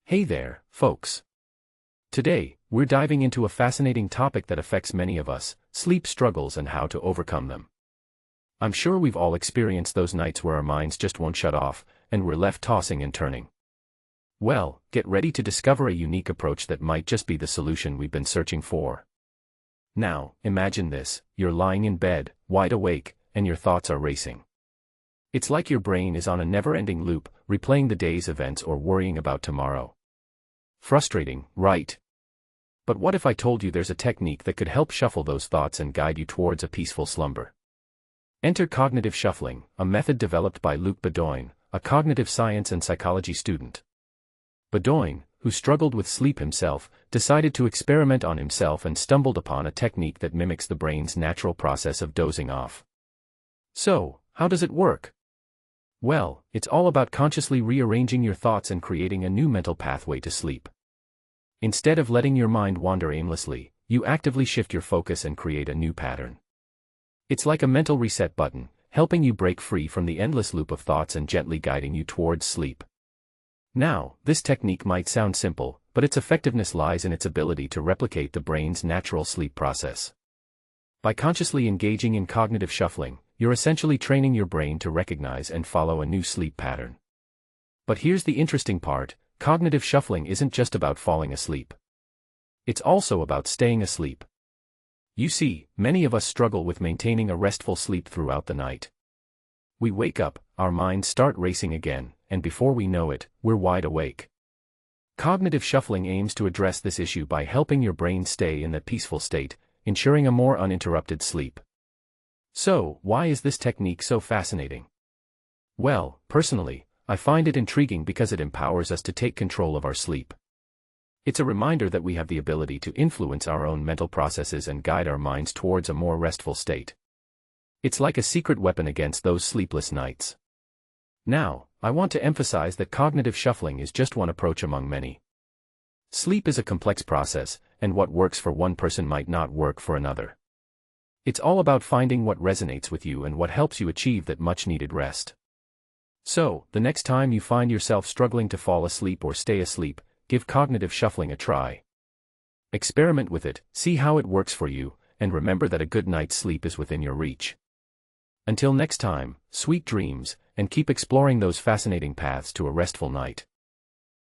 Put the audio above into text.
Hey there, folks. Today, we're diving into a fascinating topic that affects many of us: sleep struggles and how to overcome them. I'm sure we've all experienced those nights where our minds just won't shut off, and we're left tossing and turning. Well, get ready to discover a unique approach that might just be the solution we've been searching for. Now, imagine this: you're lying in bed, wide awake, and your thoughts are racing. It's like your brain is on a never-ending loop, replaying the day's events or worrying about tomorrow. Frustrating, right? But what if I told you there's a technique that could help shuffle those thoughts and guide you towards a peaceful slumber? Enter cognitive shuffling, a method developed by Doze, a cognitive science and psychology student. Doze, who struggled with sleep himself, decided to experiment on himself and stumbled upon a technique that mimics the brain's natural process of dozing off. So, how does it work? Well, it's all about consciously rearranging your thoughts and creating a new mental pathway to sleep. Instead of letting your mind wander aimlessly, you actively shift your focus and create a new pattern. It's like a mental reset button, helping you break free from the endless loop of thoughts and gently guiding you towards sleep. Now, this technique might sound simple, but its effectiveness lies in its ability to replicate the brain's natural sleep process. By consciously engaging in cognitive shuffling, you're essentially training your brain to recognize and follow a new sleep pattern. But here's the interesting part: cognitive shuffling isn't just about falling asleep. It's also about staying asleep. You see, many of us struggle with maintaining a restful sleep throughout the night. We wake up, our minds start racing again, and before we know it, we're wide awake. Cognitive shuffling aims to address this issue by helping your brain stay in that peaceful state, ensuring a more uninterrupted sleep. So, why is this technique so fascinating? Well, personally, I find it intriguing because it empowers us to take control of our sleep. It's a reminder that we have the ability to influence our own mental processes and guide our minds towards a more restful state. It's like a secret weapon against those sleepless nights. Now, I want to emphasize that cognitive shuffling is just one approach among many. Sleep is a complex process, and what works for one person might not work for another. It's all about finding what resonates with you and what helps you achieve that much-needed rest. So, the next time you find yourself struggling to fall asleep or stay asleep, give cognitive shuffling a try. Experiment with it, see how it works for you, and remember that a good night's sleep is within your reach. Until next time, sweet dreams, and keep exploring those fascinating paths to a restful night.